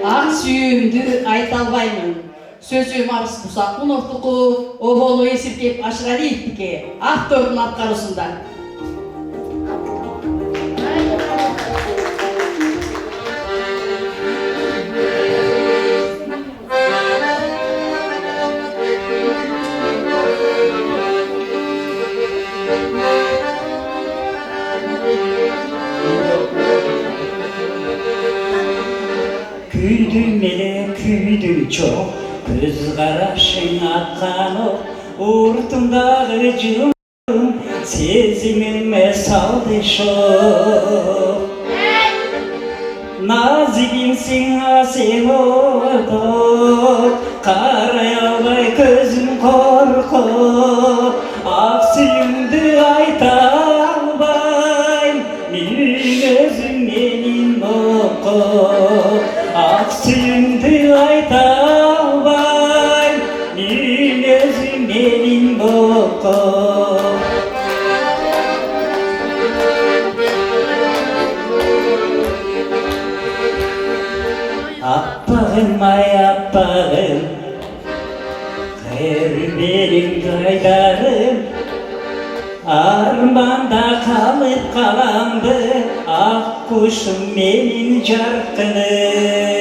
Ақ сүйімді айта албаймын. Сөзім Абыс Мұсақұловтікі, Оболу Есіркеп Ашғалиевтікі, автордың атқарысында. Küydüm ele küydüm çok, göz qarашың atқан oq, Urtumдағы жылым, сезіміме салды шоқ. Назигинсің асен отоқ, қарай албай көзім қорқоқ, ақ сүйімді айта албайм, менің өзім менің оқоқ. Ақ сүйімді айта албайм, менің өзім менің оқоқ. Аппағым ай аппағым, қайыр менің қайдарым, арманда қалып қаламды, ақ құшым менің жарқыным.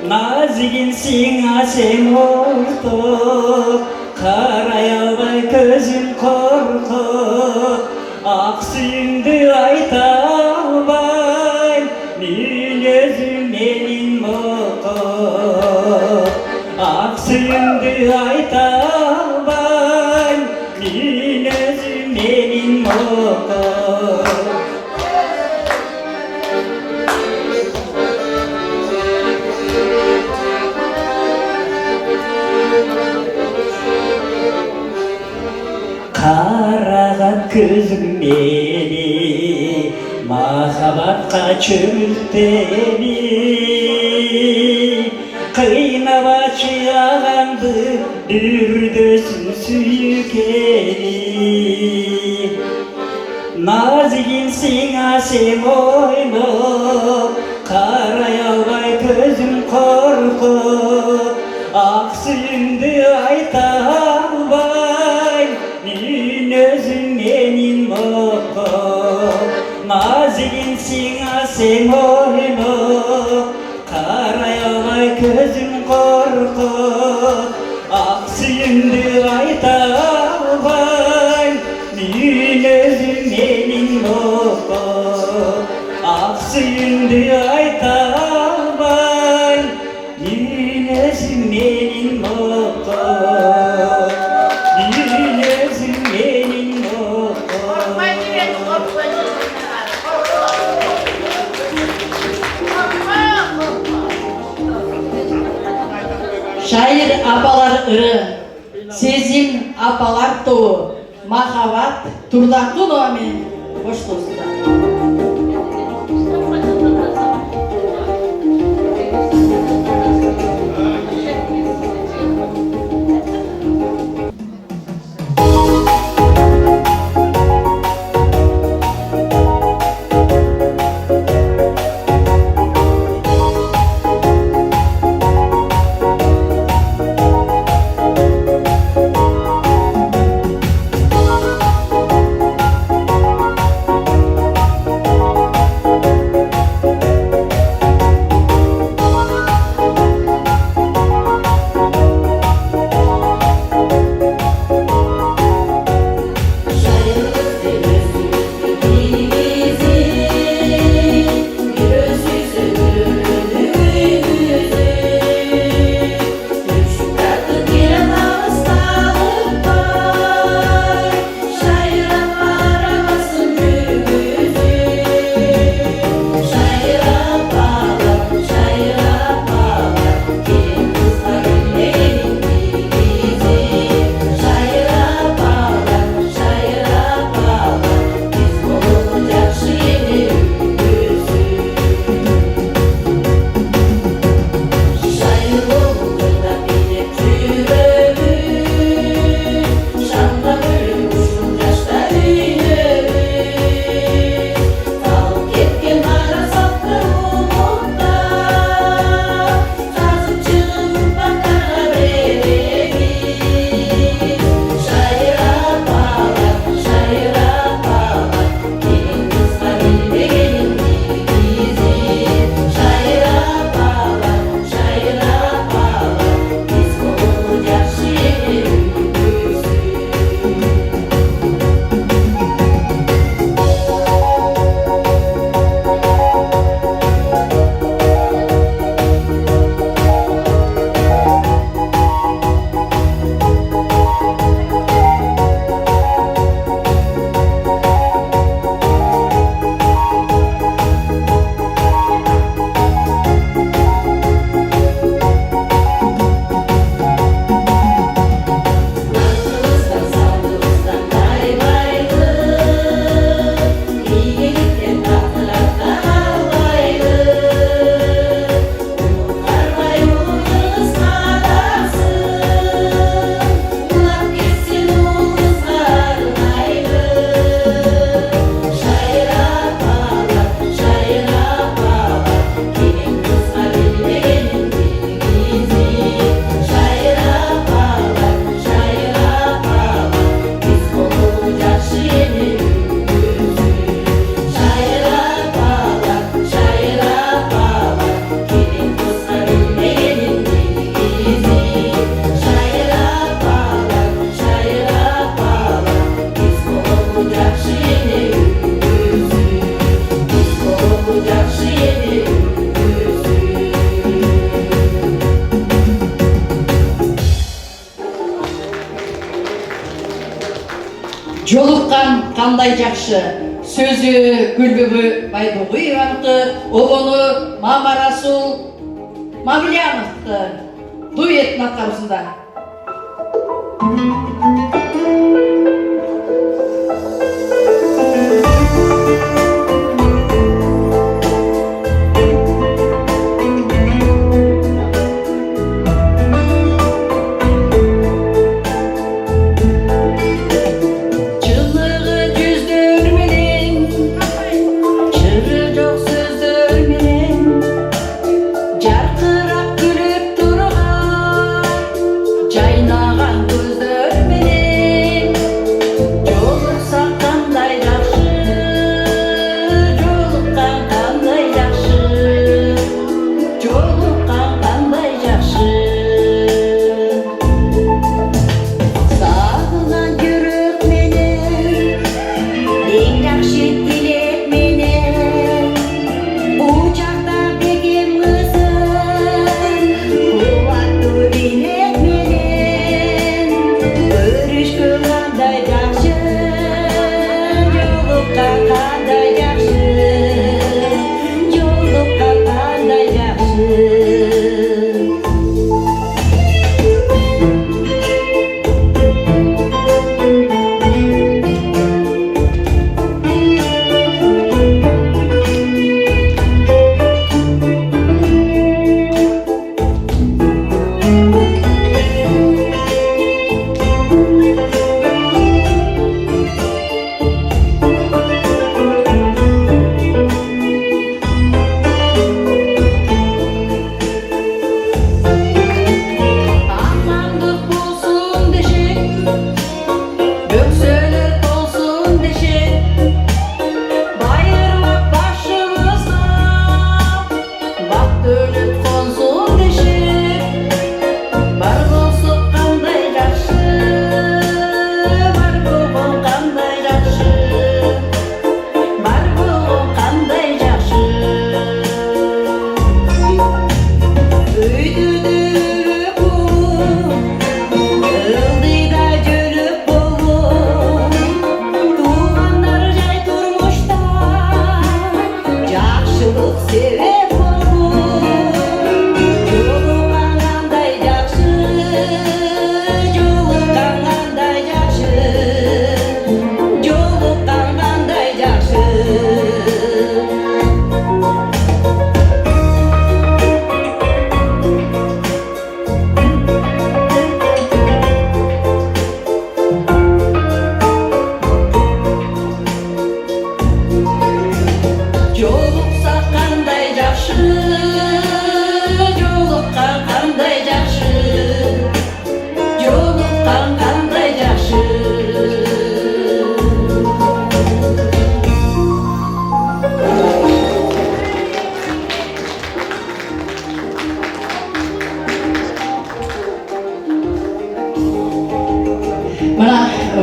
Назигинсің асен ортоқ, қарай албай көзім қорқоқ, ақ сүйімді айта албайм, мен өзім менің оқоқ. Ақ сүйімді айта албайм, мен өзім менің оқоқ. Қараған көзім мені, махаббатқа чөмілтені, қинап ачы ағамды, үрдесін сүйкені. Назигинсің асен ойнап, қарай албай көзім қорқоқ, ақ сүйімді айта албайм, мен өзім менің оқоқ. Назигинсің асен ойнап, қарай албай көзім қорқоқ, ақ сүйімді айта албайм, мен өзім менің оқоқ. Ақ сүйімді айта албайм, мен өзім менің оқоқ. Мен өзім менің оқоқ. Şair apalar ırı, сезім апалар тобы, махаббат Турдақұлова мен қош достар. кандай жакшы. Сөзү Гүлбүбү Байдугуеваныкы, обону Мамарасул Мавлияновты дуэттин аткаруусунда.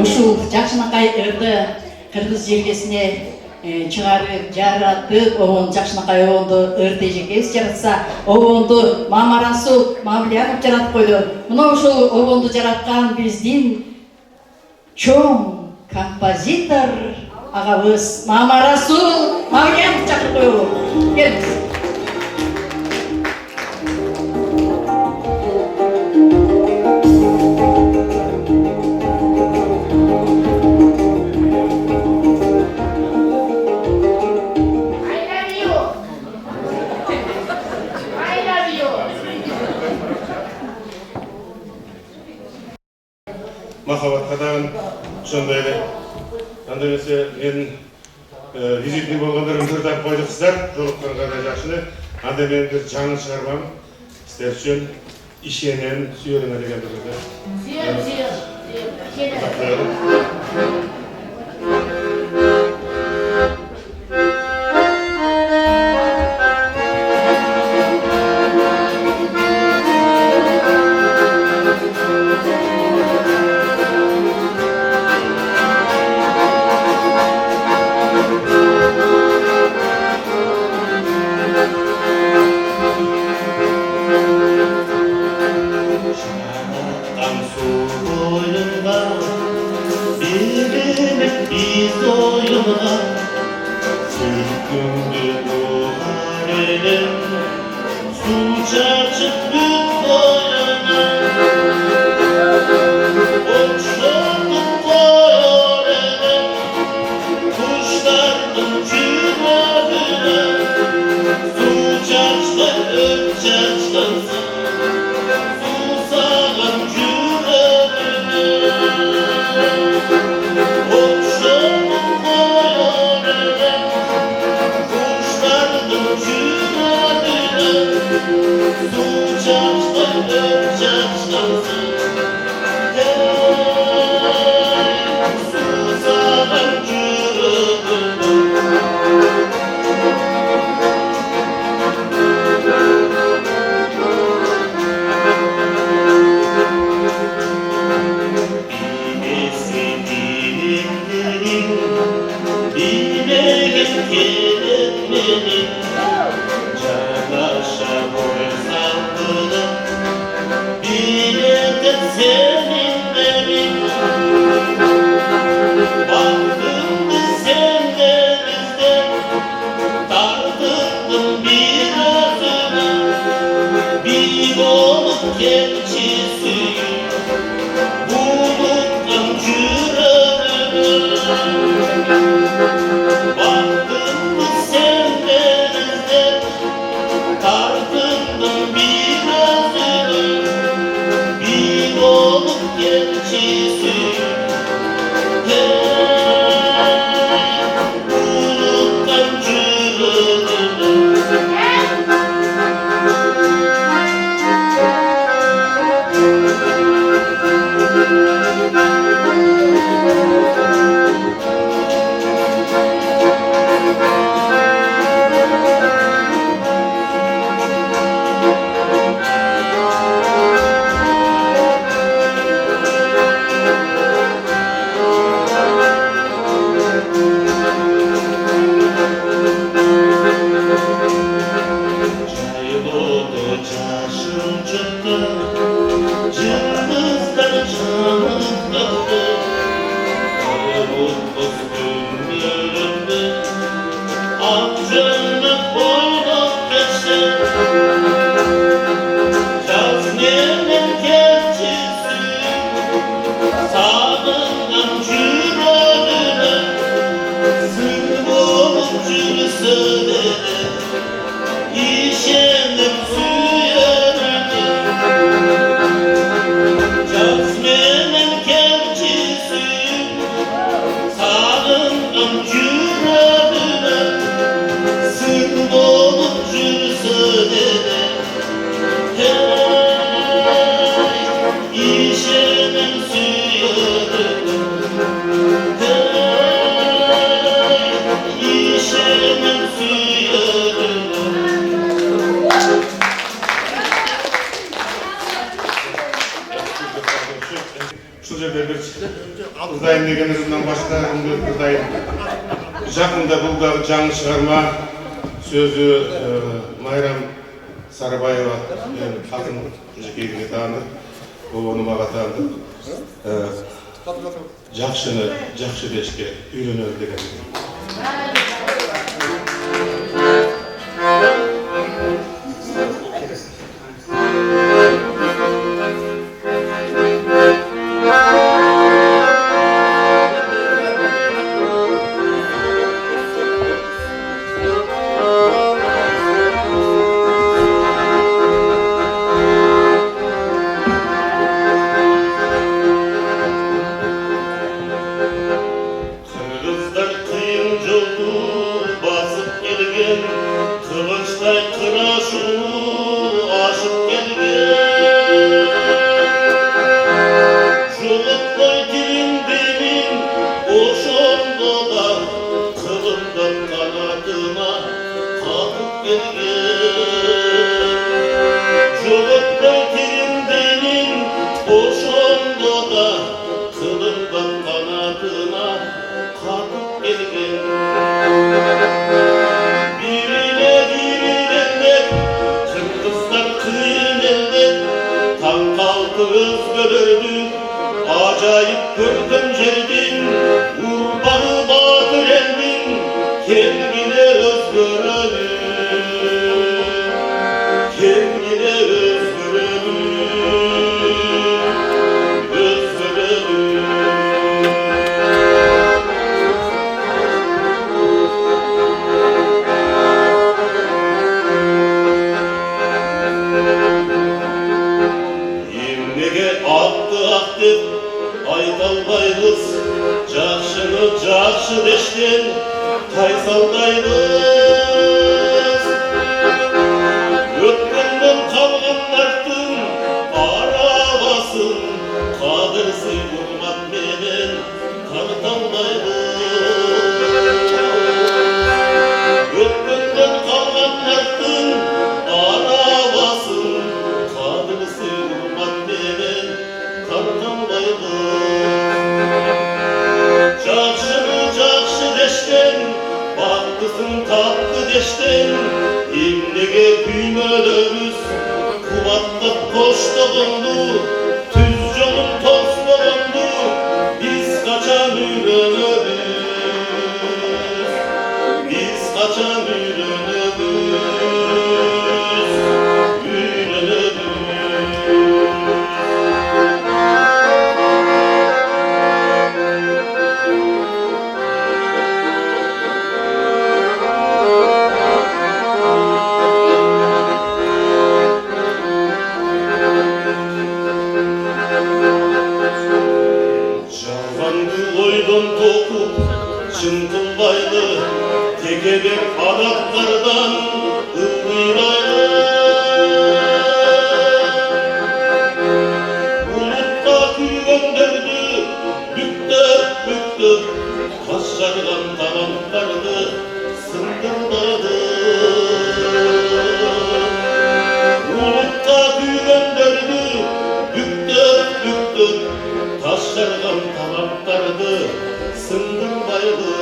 ушул Жакшынакай ырды кыргыз желкесине чыгарып жаратып, обон Жакшынакай обонду ыр тежекебиз жаратса, обонду Мамарасул Мавлиянов жаратып койду. Мына ушул обонду жараткан биздин чоң композитор агабыз Мамарасул Мавлиянов чакырып коелу. Келиңиз. Махаббатқа дагы ошондой эле. Анда эмесе менин визитный болгондорумду тап койдуксуздар, жолукканга да жакшы. Анда менин бир жаңы чыгармам сиздер үчүн ишенем, сүйөрүңөр деген бир. Bir benim su çarçık bir boyuna uçurdum koyarına kuşlardım cümerine su çarçlar ölçaçlansın su sağlam cümerine uçurdum koyarına kuşlardım cümerine su çarçlar ölçaçlansın senin benim baktım sen denizden tartıldım bir özüme bir olup keçisi buluttan cürönüme baktım sen denizden tartıldım bir özüme bir olup geçisi buluttan cürünüme Çayboldu çarşım çıktı cımbızlar çanıkladı Kavutlu günlerinde amcanı boynuk geçti Yaznenin keçisi sağından cürönüne sır olup cürsöne İşenim suyarını Cazmenin keçisi sağından cürönüne sır olup cürsöne hey işenim suyarını hey işenim suyarını Ушул жерде бир Кырдайым деген ырымдан башка ырымды Кырдайым жакында бул дагы жаңы чыгарма сөзү Майрам Сарыбаева хатын жекегине таандык болону мага таандык жакшыны жакшы дешке үйрөнөлү деген Kırgızlar kıyın joldu basıp gelgen Kılıçтай kıraşını aşıp gelgen Jolutmay dilim benim oşonda da Kılımdan kanatıma katıp gelgen Jolutmay dilim benim oşonda da Kılımdan kanatıma katıp gelgen Birine birilenler Kırgızlar kıyın eller Tam kaldı özgürlüğü Acayip gördüm yerdin Urbanı Badır eldin Kendine özgürlüğü Ендеге күймөлөрүбүз кубаттап коштогонду түз жолун тоспогонду биз качан үйрөнөбүз биз качан жалганды ойдон токуп чын кылбайлы текебек адаттардан ылдыйрайлы улутка күйгөндөрдү бүктөп бүктөп таш жарган таланттарды сындырдады улутка күйгөндөрдү бүктөп бүктөп таш жарган таланттарды сындырбайлы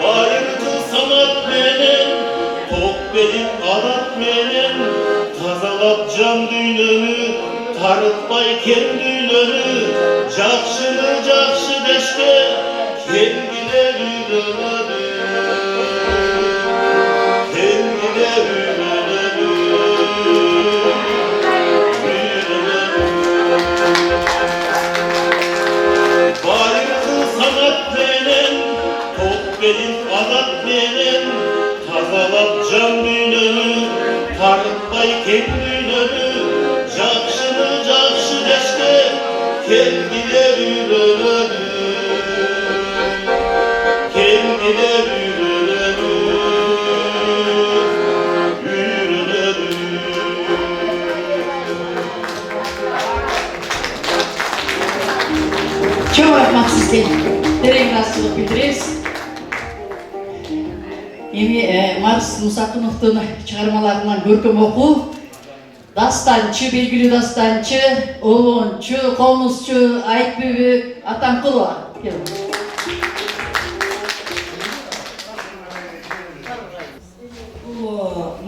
байыркы санат менен ток берип адат менен тазалап жан дүйнөнү тарытпай кен дүйнөнү жакшыны жакшы дешке келгилер үйрөнөбүз келгилер байыркы санат менен ток берип адат менен тазалап жан дүйнөнү тарытпай кен дүйнөнү жакшыны жакшы дешке келгилер үйрөнөбүз келгилер Çok rahmat sizge. Tereң разчылык билдиребиз. Эми Марс Мусакуновдун чыгармаларынан көркөм окуу, дастанчы, белгилүү дастанчы, обончу, комузчу Айтбүбү Атамкулова.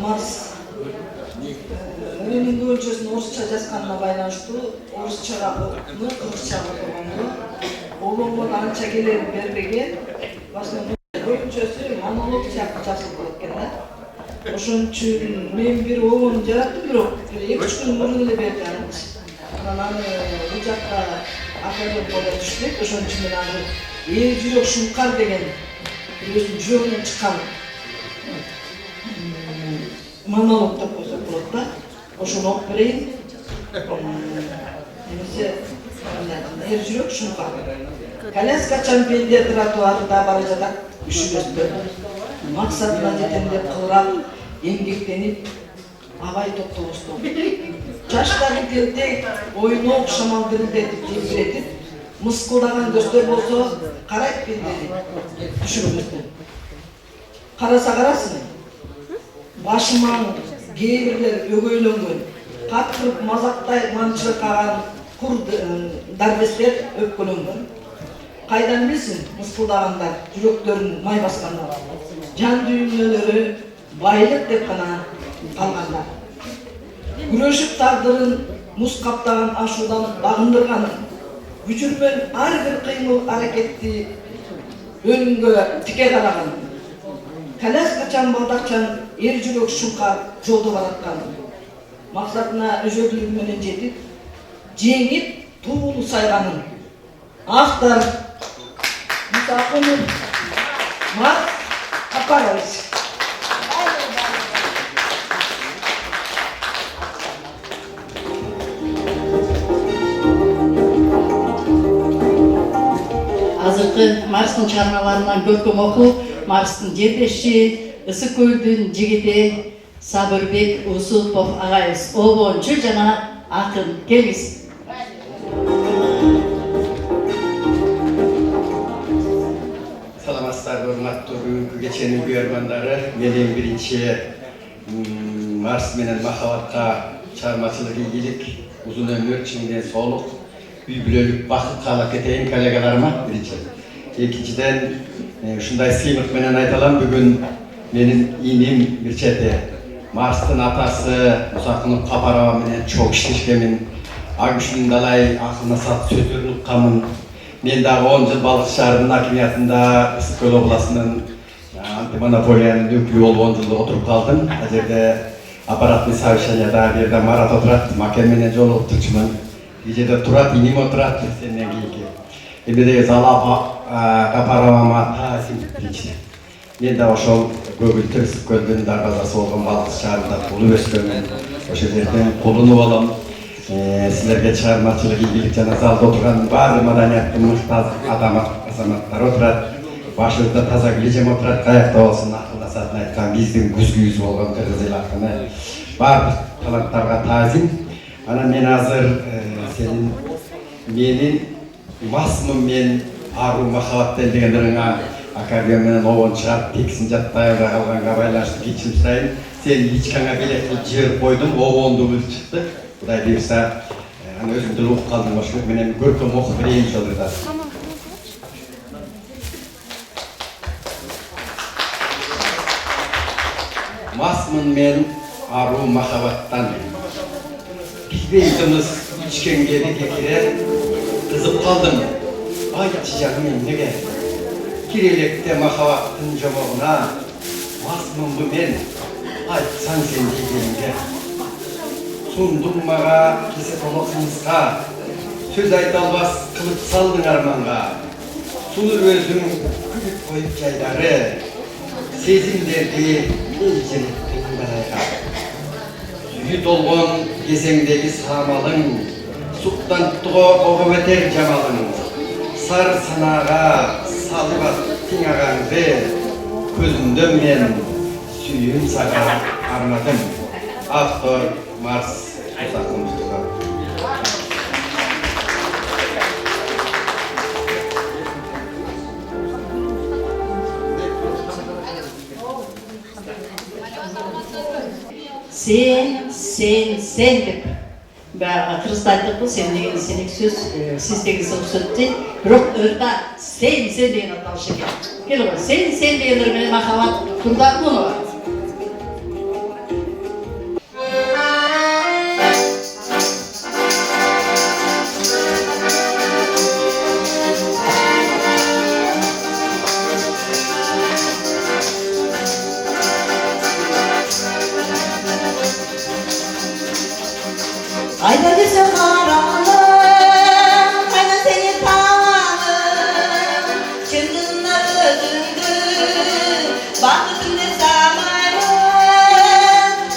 Марс өлеңдин көбүнчөсүн орусча жазганына байланыштуу орусчага окуну, кыргызчага окуганду обоңдон анча келери бербеген. Көбүнчөсү монолог сыяктуу жазылып болот экен да. Ошон үчүн мен бир обону жараттым, бирок 2-3 күн мурун эле берди анчы. Анан аны бул жакка академия болуп түштүк. Ошон үчүн мен аны эл жүрөк шумкар деген өзүнүн жүрөгүнөн чыккан монолог деп койсок болот да. Ошону окуп берейин. Немесе эл жүрөк шумкар. Коляскачан пенде тротуарда бара жатат үшүбөстөн. Максатына жетем деп кылырап, эмгектенип, абай токтобостон. Жаштагы тентек ойнок шамал дирилдетип желбиретип, мыскылдаган көздөр болсо карайт пендени үшүбөстөн. Караса карасын. Башымаң кээ бирлер өгөйлөнгөн, каттырып мазактай манчыркаган кур дарбестер өпкөлөнгөн. Кайдан билсин мыскылдагандар жүрөктөрүн май баскандар. Жан дүйнөлөрү байлык деп гана калгандар. Күрөшүп тагдырын муз каптаган ашуудан багындырган. Күчүрмөн ар бир кыймыл аракетти өлүмгө тике караган. Коляскачан балдакчан эр жүрөк шумкар жолдо бараткан. Максатына өзөрлүгү менен жетип, жеңип туулу сайганын. Автор Мусакунов Марс Апарович. Азыркы Марстын чыгармаларынан көркөм окуу, Марстын жетеши, Ысык көлдүн жигити Сабырбек Усупов агайыбыз обончу жана акын. Келиңиз. Саламатсыздар, урматтуу бүгүнкү кеченин көргөндөрү. Менин биринчи Марс менен махабатка чыгармачылык ийгилик, узун өмүр, чындын соолук, үй бүлөлүк бакыт каалап кетейин коллегаларыма биринчи. Экинчиден ушундай сыймык менен айталам, бүгүн Benim inim bir çete. Mars'ın atası Musak'ın Kaparava menen çok işleşkemin. Agüş'ün dalay akılına sat sözlerini uqqamın. Men dagı 10 yıl Balıkçı şahrının hakimiyatında Issikkol oblasının antimonopoliyanın ökülü olup 10 yılda oturup kaldım. O yerde aparatный совещанияда bir yerde Marat oturat, makemene joluk turчумун. Gecede turat, inim oturat, senden keyki. Emede Zala Kaparavama tazim birinci. Men de oşol Kөгүл Issikkөлдүн дарбазасы болгон Balıkçı şahrында туулуп өскөнмүн. Ошол жерден колунуп алам. Sizlerge çıkarmacılık, ilgilik jana zalda oturgan bari madaniyatlı muhtaz azamattар oturat. Başımızda taza güleceğim oturat, kayakta olsun akıllasatın aytkan bizdin güzgüyüz bolgon Kırgız el hakkını. Barbir talantlarga tazim. Ana men hazır menin masmın men arı mahabattan degendiriňe akordeon menen obon çıkarıp teksin jattayga kalganга байланыштуу кечирим сурайын. Sen liçkanga belek kılıp jiberiп koydum, obondu bul çıktı. Kuday berse, hani özüm dil okup kaldım başlık, menen görkem okup bereyim şolurda. Masmın men arı mahabattan. Bilbeydimiz içkenge de kekire, kızıp kaldım. Aytçı canım nege? Kirelekte mahabattın jomoğuna, masmın bu men, aytsan sen diyeceğimde. Sundum mağa kese toloksunuzga, söz aytalbas kılıp saldın armanға. Sunur özüm gülüp koyup jaylары, sezimlerdi eljenettin barayga. Süyü dolgon kesеңдеги самалың, суктантыго ogуp өтер жамалың. Сар санага салып аттың агаңды, көзүмдөн мен сүйүүм сага арнадым. Автор Mars Musak'ın Sen dep kırgızda aytып кыл, sen деген сенек сөз, siz деген сөз дейт. Бирок өртө sen деген аталышы экен. Кел го, sen дегендер менен махабат турдакмы бар? Ayda bize karanlık, ayda seni tanıdım. Çındığında özündüm, baktım ne zamanım.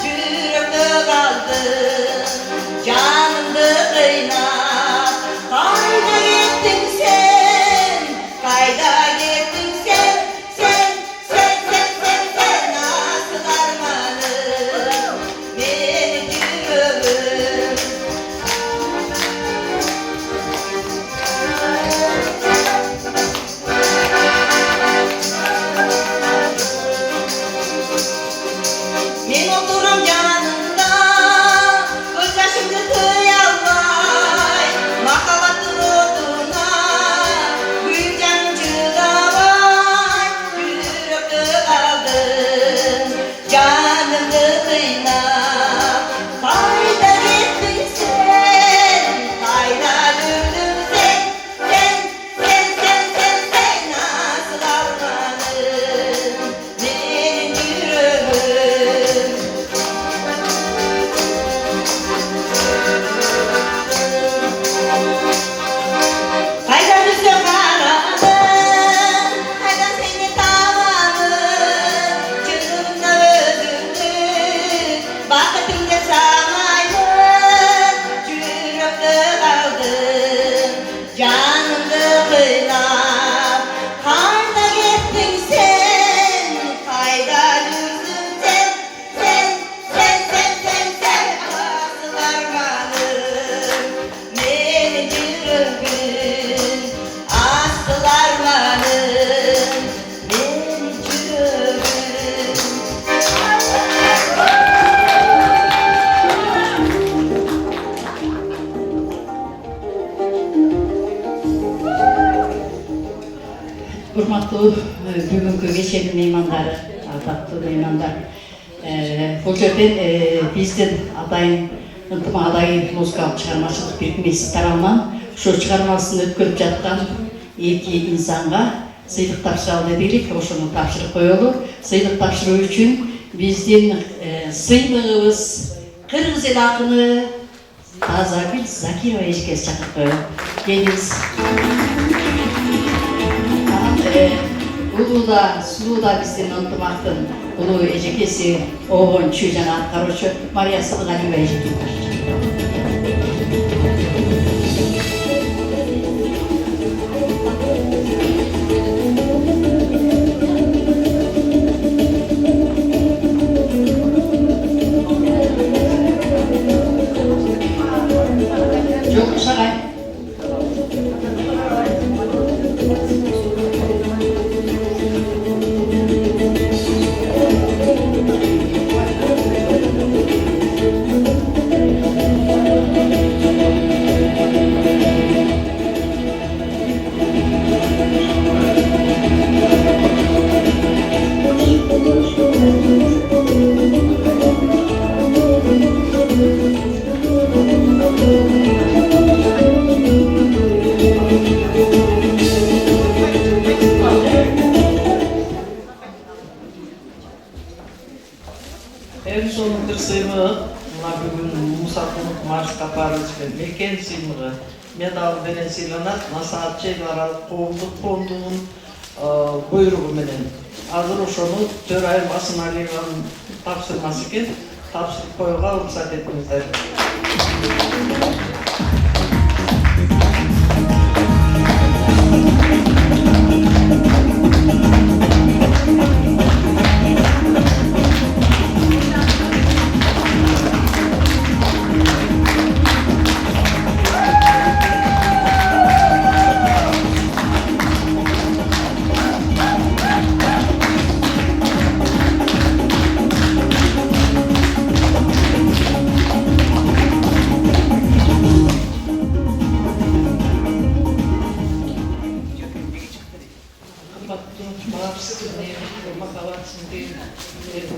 Yürekte kaldım, canımda kıynap. Kayda gittin sen, kayda gittin sen. Nasıl armanım, benim yüreğim. Men oturam yanında, göz yaşımda tıyalmay, mahabattın oduna, gül canım çıdamay, yürekte kaldım, canımda kıynap. Kayda gittin sen, kayda döndün sen, nasıl armanım, benim yüreğim. Kayda bize karanlık, kayda seni tanıdım. Çığlığımda özündüm, vaktimde sanayım. Yürekte kaldım, canımda kıynap. Kayda gittin sen, kayda düzdün sen. Nasıl armanım, benim yüreğim. Asıl armanım, benim yüreğim. Урматтуу бүгүнкү кеченин меймандары, атактуу меймандар. Бул жерден биздин атайын ынтымак адайын музыкалык чыгармачылык бирикмеси тарабынан ушул чыгармасын өткөрүп жаткан эки инсанга сыйлык тапшыралы дедик. Ошону тапшырып коелу. Сыйлык тапшыруу үчүн биздин сыйлыгыбыз кыргыз эл акыны Тазагүл Закирова эжекеси чакырып коелу. Келиңиз. Улууда, сулууда биздин ынтымактын улуу эжекеси, огончу жана аткаруучу Мария Сыдыгалиева эжеке. Жок шагай. En sonunda sыйлык мына бүгүн Мусафин Марс Капаровичке мекен сыйлыгы медал менен сыйланат. Насаатчы эл аралык коомдук фондунун буйругу менен. Азыр ошону Төрайым Асыналиеванын тапшырмасы экен. Тапшырып коюуга уруксат этиңиздер.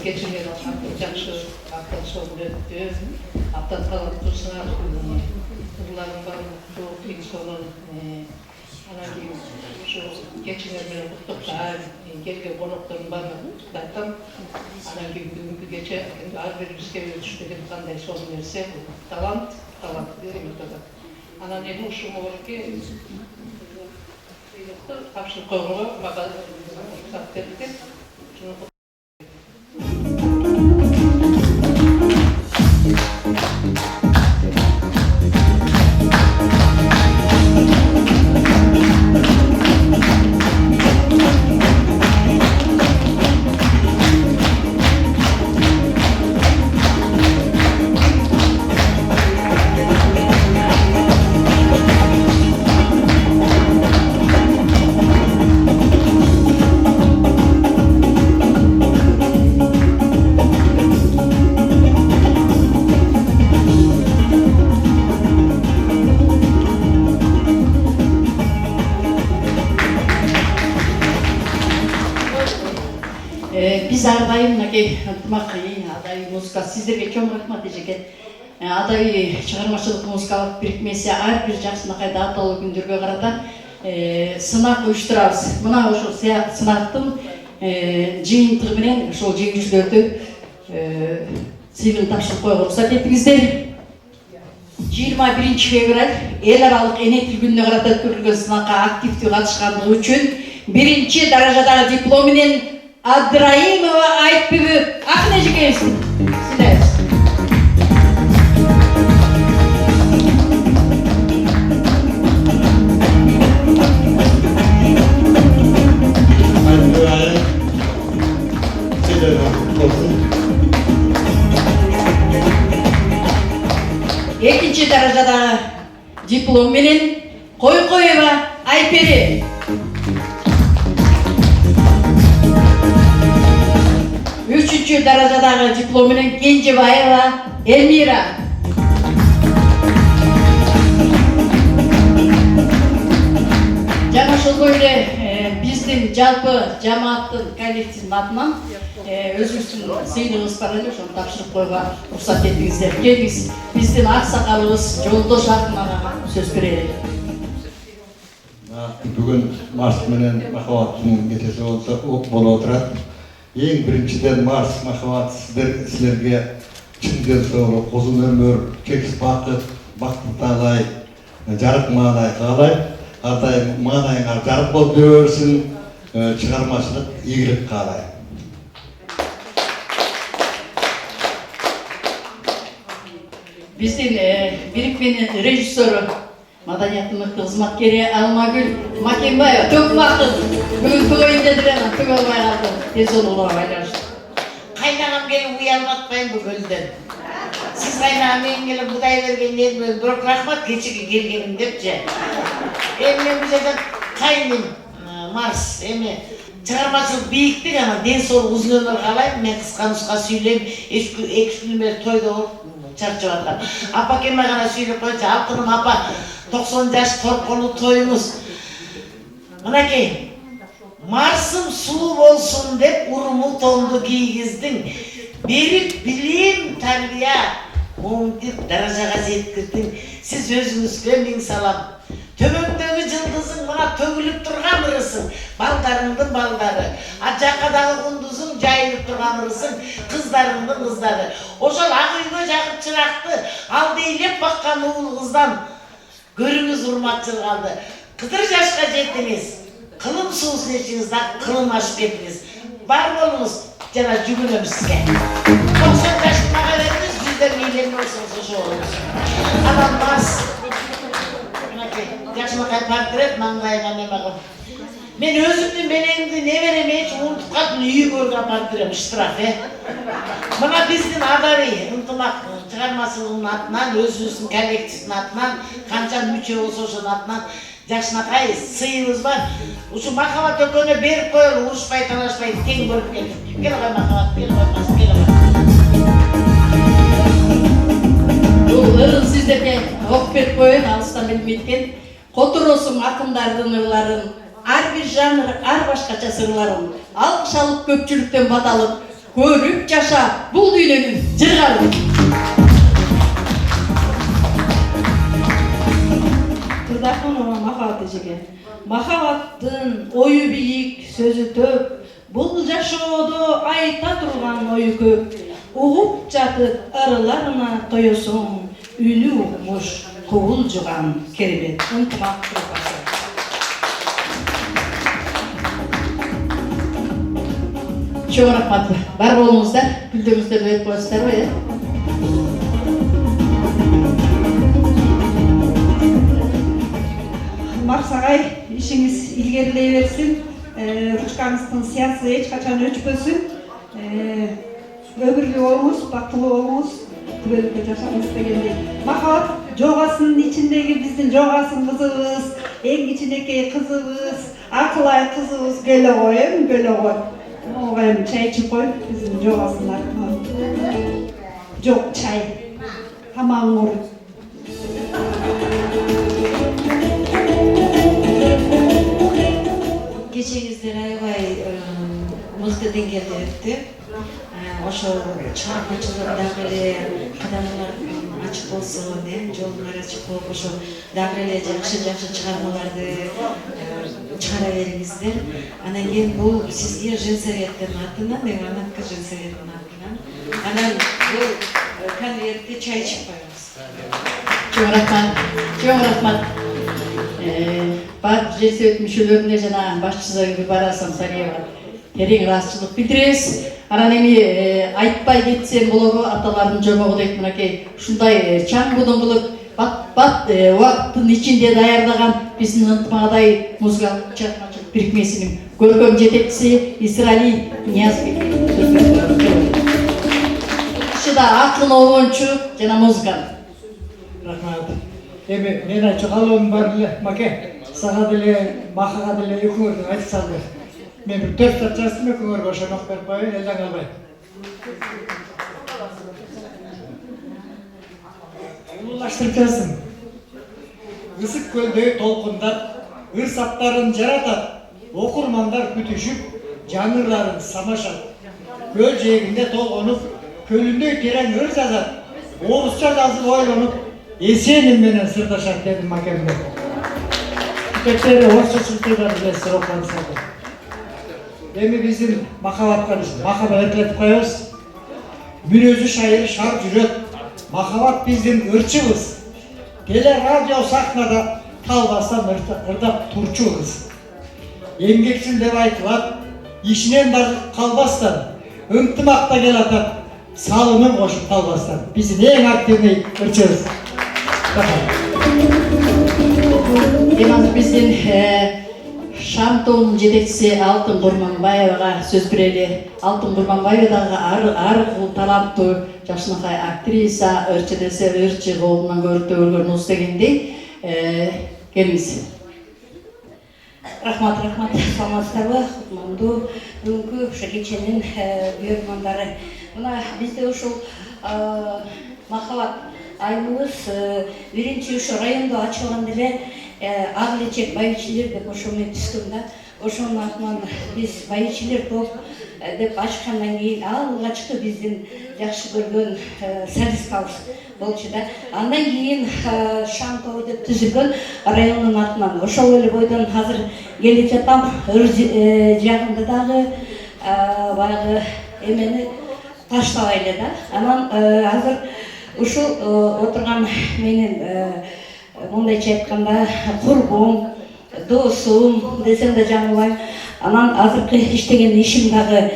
Geçenler жақсы ақтаншылық өтті, ақтанқалып тұрсыңар, ұрларын барын жоқ, инсонын, анан кейін geçenler менен құттықтар, келген қонақтарын барын құттықтайтам, анан кейін бүгінгі кече ар бир бизге түшпеген қандай соны берсе, талант деген ортада. Анан эми ушул молоке тапшырып койгонго мага рұқсат берди. Biz ardayım naki ынтымак адай музыка сиздерге чоң рахмат эжеке. Адай чыгармачылык музыкалык бирикмеси ар бир жакшынакай даталуу күндөргө карата сынак уюштурабыз. Мына ошол сынактын жыйынтыгы менен ошол жеңүүчүлөрдү сыйлык тапшырып коюуга уруксат этиңиздер. 21 февраль эл аралык эне тил күнүнө карата өткөрүлгөн сынакка активдүү катышкандыгы үчүн 1 даражадагы диплом менен Абдраимова Айтбүгү акын эжекебиздин сыйлайбыз. Экинчи даражадагы диплом менен Койкоева Айпери. Üçüncü darajadagы диплом менен Кенжебаева Элмира. Жана ошондой эле биздин жалпы жамааттын коллективдин атынан өзүбүздүн сыйлыгыбыз бар эле, ошону тапшырып коюуга уруксат этиңиздер. Келиңиз, биздин аксакалыбыз Жолдош Акын агага сөз берели. Бүгін Марс менен махабаттың кетесі болуп отурат. Ең біріншіден Марс махаббат сіздерге чын денсаулық, ұзын өмір, кекіс бақыт, бақытты талай, жарық маңай қалай, әрдайым маңайыңа жарық болып жүре берсін, шығармашылық игілік қалай. Биздин бирикменин режиссеру, маданияттын мыкты кызматкери Алмагүл Макенбаева Төкмактын бүгүн тойунда дирен төк албай калды. Денсаулыгына байланыштуу. Кайнагам келип уялматпайын бу көлдөн. Сиз кайнагам менин келип будай бергенден бирок рахмат кечеге келгениң депчи. Мен бул жерде кайным Марс эми чыгармачылык бийиктик, ана денсаулык узун өмүр каалайм. Мен кыска нуска сүйлөйм. 2 күн бери тойдо болуп чарчап аткан. Апа келмей гана сүйлөп койчу. Алтыным апа 90 жаш торколуу тоюңуз. Мынакей Марсым сулуу болсун деп урмул тонду кийгиздиң. Берип билим, тарбия, муңдип даражага жеткирдиң. Сиз өзүңүзгө миң салам. Төбөңдөгү жылдызың мына төгүлүп турган ырысың, балдарыңдын балдары. Жакадагы кундузуң жайылып турган ырысың, кыздарыңдын кыздары. Ошол ак үйгө жагып чыракты, ал дейлеп баккан уул кыздан көрүңүз урматчыл калды. Кыдыр жашка жетиңиз, кылым суусун ичиңиз да кылым ашып кетиңиз. Бар болуңуз, жана жүгүнөм сизге. 90 жашыма бериңиз, жүздөн мийлен болсоңуз ошо болуңуз. Анан Марс жакшынакай портрет маңдайыма неме кылып. Мен өзүмдүн белеңди небереме эч унутуп калдым, үйгөгө апарып берем, штраф, Мына биздин Адари ынтымак чыгармачылыгынын атынан, өзүбүздүн коллективдин атынан, канча мүчө болсо ошонун атынан жакшынакай сыйыбыз бар. Ушу Махабат экөөнө берип коелу, урушпай, талашпай, тең көрүп келдик. Кел кой Махабат, кел кой Марс, кел кой. Бул ырын сиздерге окуп берип коеюн, алыстан билмейт Которосуң акындардын ырларын, ар бир жанр, ар башкача сырларын, алкыш алып көпчүлүктөн бат алып, көрүп жаша бул дүйнөнүн жыргарын. Кырдаакманова Махабат эжеге. Махабаттын ою бийик, сөзү төп, бул жашоодо айта турган ою көп. Угуп жатып ырыларына тоёсуң, үнү угмуш, кубулжуган керебет ынтымак труппасы. Чоң рахмат. Бар болуңуздар, күлдөрүңүздөрдү өтүп коесуздарбы, Марс агай, ишиңиз илгерилей берсин, ручкаңыздын сыясы эч качан өчпөсүн. Өмүрлүү болуңуз, бактылуу болуңуз, күбөлүккө жашаңыз дегендей. Махабат жогасынын ичиндеги биздин жогасын кызыбыз, эң кичинекей кызыбыз, Акылай кызыбыз келе кой, келе кой. Ого эми чай ичип кой, биздин жогасын артынан. Жок, чай. Тамагың ооруйт. Кечеңиздер аябай мыкты деңгээлде өттү. Ошо чыгармачылык дагы эле кадамдар ачык болсо, жолуңар ачык болуп, ошо дагы эле жакшы чыгармаларды чыгара бериңиздер. Анан кийин бул сизге женсоветтин атынан, Ивановка женсоветтин атынан. Анан бул конвертти чай ичип коебуз. Чоң рахмат. Чоң рахмат. Бар женсовет мүчөлөрүнө жана башчысы Гүлбара Самсариева терең ыраазычылык билдиребиз. Анан эми айтпай кетсем болобу, аталардын жомогу дейт, мынакей ушундай чаңгуудун кылып бат убакыттын ичинде даярдаган биздин ынтымагдай музыкалык чыгармачылык бирикмесинин көркөм жетекчиси Исрали Ниязбек. Киши да акын обончу жана музыкант. Рахмат. Эми мен айтчу калыбым бар эле, маке. Сага деле, Махага деле экөөңөрдү айтып салды. Мен бир 4 саат жаздым, экөөңөргө ошону берип коеюн, элден калбай. Улуулаштырып жаздым. Ысык көлдөй толкундап, ыр саптарын жаратат, окурмандар күтүшүп, жаңырларын самашат. göl жээгинде толгонуп, көлүндөй терең ыр жазат, орусча жазып ойлонуп, эсеним менен сырдашат дедим макемде. Тектери орусча сылтыйдан билесиз окуп. Эми биздин махабатка махабат этилетип коебуз. Мүнөзү шайыр шар жүрөт. Махабат биздин ырчыбыз. Теле радио сахнада талбастан ырдап турчубуз. Эмгекчил деп айтылат, ишинен бары калбастан, ынтымакта кел атат, салымын кошуп калбастан. Биздин эң активный ырчыбыз. Эми биздин Шам тобунун жетекчиси Алтын Курманбаевага сөз берели. Алтын Курманбаева дагы ар кыл таланттуу жакшынакай актриса, ырчы десе ырчы колунан көрүктө көргөн уз дегендей. Келиңиз. Рахмат, саламатсыздарбы, кутмандуу бүгүнкү ушу кеченин көрөрмандары. Мына бизде ушул махабат айыбыз биринчи ушу райондо ачылган деле ак лечек байичилер деп ошо мен түстүм да. Ошонун атынан биз байичилер топ деп ачкандан кийин алгачкы биздин жакшы көргөн солисткабыз болчу да. Андан кийин Шам тобу деп түзүлгөн райондун атынан. Ошол эле бойдон азыр келип жатам. Ыр жагында дагы баягы эмени таштабай эле да. Анан азыр ушул отурган менин мындайча айтканда курбум, досум десем да жаңылбайм. Анан азыркы иштеген ишим дагы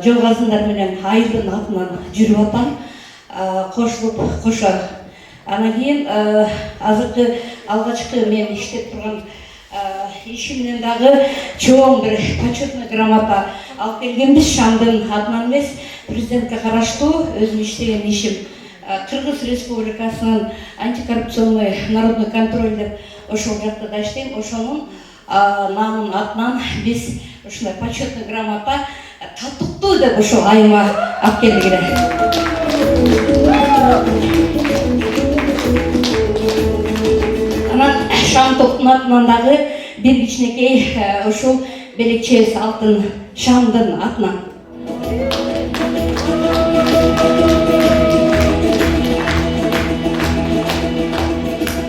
жол менен Айылдын атынан жүрүп атам. Кошулуп кошо. Анан кийин азыркы алгачкы мен иштеп турган ишимден дагы чоң бир почетный грамота алып келгенбиз. Шамдын атынан эмес, президентке караштуу өзүм иштеген ишим. Кыргыз Республикасынын антикоррупционный народный контроль деп ошол жакта да иштейм. Ошонун намынын атынан биз ушундай почетный грамота татыктуу деп ошол айыма алып келдик эле. Анан Шам топтун атынан дагы бир кичинекей ушул белекчебиз Алтын Шамдын атынан.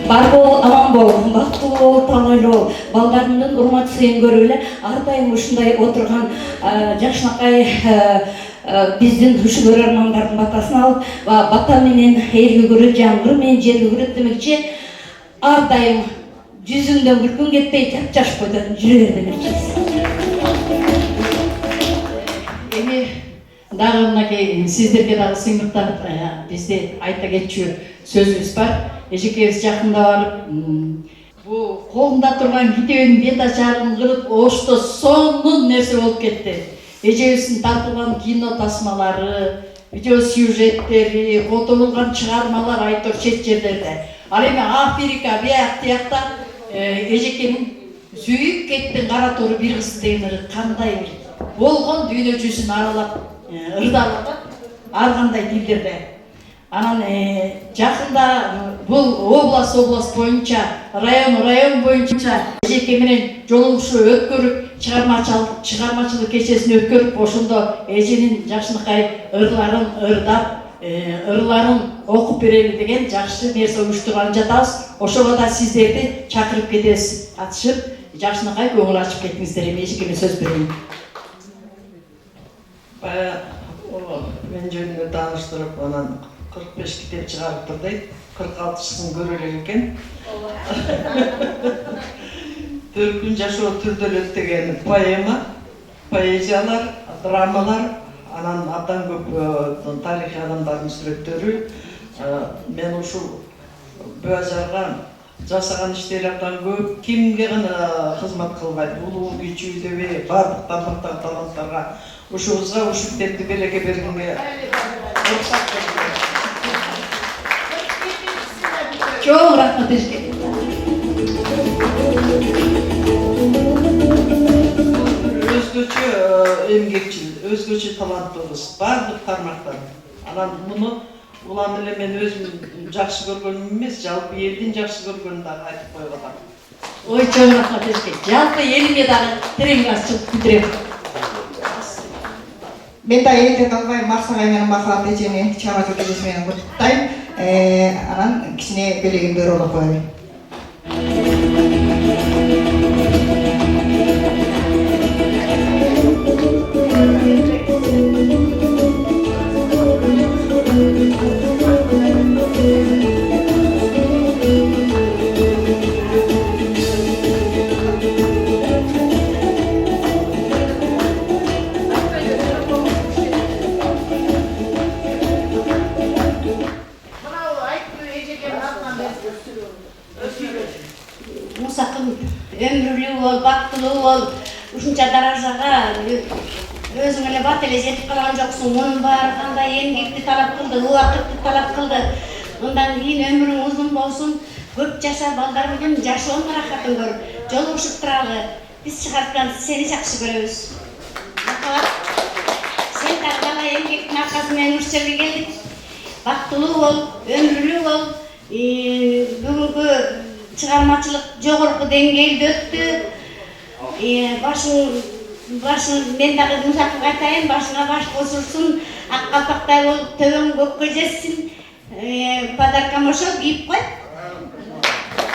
Бар бол, аман бол, бактылуу бол, таанылуу бол. Балдарымдын урмат сыйын көрүп эле ар дайым ушундай отурган жакшынакай биздин ушу көрөрмандардын батасын алып, бата менен элге көрөт, жамгыр менен жерге көрөт демекчи, ар дайым жүзүңдөн күлкүң кетпей жап-жаш бойдон жүрө бер демекчисиз. Эми дагы мынакей сиздерге дагы сыймыктап бизде айта кетчү сөзүбүз бар. Эжекебиз жакында барып, бул колунда турган видеонун бет ачарын кылып, ошто сонун нерсе болуп кетти. Эжебиздин тартылган кино тасмалары, видео сюжеттери, которулган чыгармалар айтор чет жерлерде. Ал эми Африка бияк тиякта эжекенин сүйүп кеттин кара тору бир кыз деген кандай бир болгон дүйнө жүзүн аралап ырдап атат, ар кандай тилдерде. Анан жакында бул область боюнча, район боюнча эжеке менен жолугушуу өткөрүп, чыгармачылык кечесин өткөрүп, ошондо эженин жакшынакай ырларын ырдап, ырларын окуп берели деген жакшы нерсе уюштурган жатабыз. Ошого да сиздерди чакырып кетебиз. Атышып, жакшынакай көңүл ачып кеттиңиздер. Эми эжекеме сөз берейин. Мен жөнүндө тааныштырып, анан 45 китеп чыгарып тур дейт. 46-сын көрө элек экен. Төркүн жашоо түрдөлөт деген поэма, поэзиялар, драмалар, анан абдан көп тарихи адамдардын сүрөттөрү. Мен ушул базарга жасаган иштери абдан көп. Кимге гана кызмат кылбайт, улуу кичүү дебей, бардык тармактагы таланттарга ушубузга ушу китепти белекке бергенге уруксат берди. Чоң рахмат эжеке. Өзгөчө эмгекчил, өзгөчө таланттуубуз, бардык тармактан. Анан муну улам эле мен өзүм жакшы көргөнүм эмес, жалпы элдин жакшы көргөнүн дагы айтып коюп атам. Ой, чоң рахмат эжеке. Жалпы элиме дагы терең ырчылык билдирем. Мен да эйте калбай Марс агай менен Махабат эжени чыгармачыл кездеши менен куттуктайм. Анан кичине белегимди ырылдап коеюн. Мусакын өмүрлүү бол, бактылуу бол, ушунча даражага өзүң эле бат эле жетип калган жоксуң. Мунун баары кандай эмгекти талап кылды, убакытты талап кылды. Мындан кийин өмүрүң узун болсун, көп жаша, балдар менен жашоонун рахатын көр. Жолугушуп туралы. Биз чыгарткан сени жакшы көрөбүз. Махабат, сен дагы бала эмгектин аркасы менен ушул жерге келдик. Бактылуу бол, өмүрлүү бол. Бүгүнкү чыгармачылык жогорку деңгээлде өттү. Башың мен дагы Мусакка айтайын, башыңа баш косурсун, ак калпактай болуп төбөң көккө жетсин. Подаркам ошол кийип кой.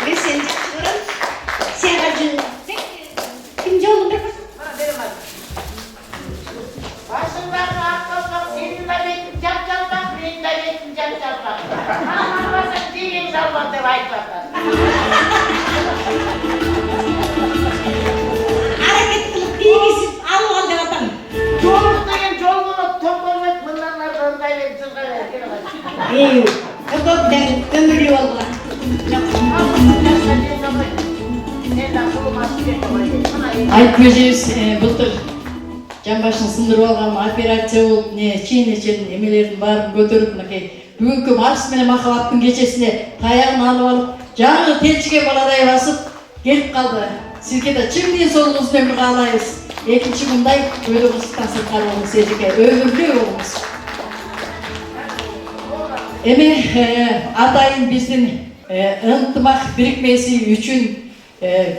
Мен сени жакшы көрөм. Сага ким жолун бербесин? Başındaki akıllık senin de betin cap-calpak, benim de betin cap-calpak. Anlamazsan değil inşallah de aytlatar. Hareket kılıp bilgisip algan dep atam. Jolunu degan jolunu to'polmayt bundan orqanday deb jilg'alar keladi. Köpökten ömürlü oldular. Айтып өзүбүз былтыр жамбашын сындырып алган операция болуп, чейин эмелердин баарын көтөрүп, мынакей бүгүнкү Марс менен Махабаттын кечесине таягын алып алып, жаңы телчиге баладай басып келип калды. Сизге да чын ден соолугуңуз менен каалайбыз. Экинчи мындай өйдө кызыктан сырткары болуңуз, эжеке өмүрлүү болуңуз. Эми атайын биздин ынтымак бирикмеси үчүн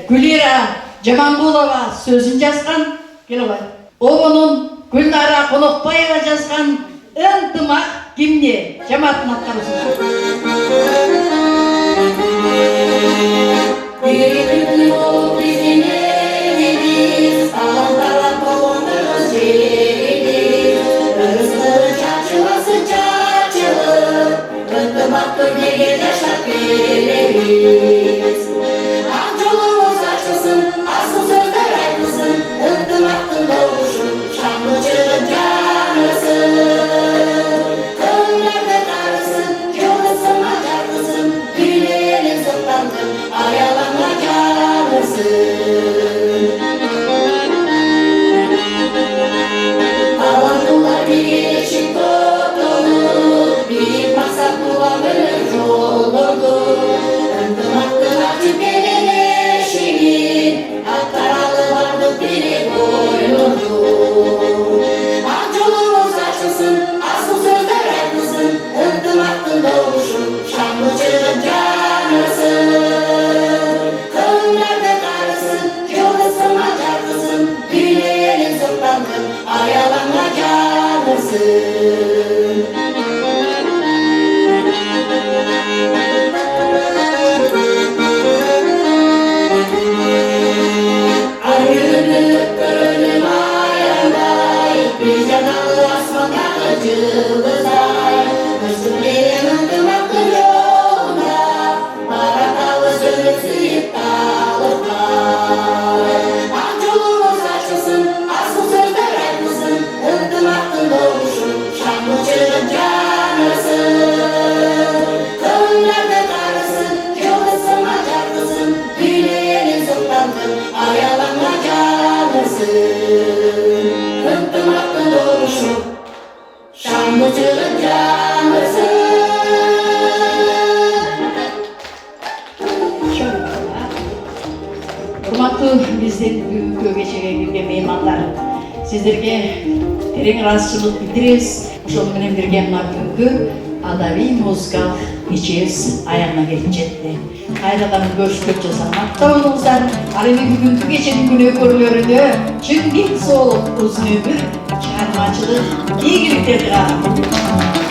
Гүлира Жамангулова сөзүн жазган, келбай. Обонун Гүлнара Конокбаева жазган ынтымак гимни жамааттын аткарууусунда. Урматтуу биздин бүгүнкү кечеге келген меймандар, сиздерге терең ыраазычылык билдиребиз. Ошол менен бирге мына бүгүнкү адабий музыкалык kechemiz ayağına gelip жетti. Kayradan görüşkönчө саламатта болуңуздар. Ал эми бүгүнкү кеченин күнөөкөрлөрүнө чын кеңсе болуп, узун өмүр, чыгармачылык, ийгиликтерди каалайм.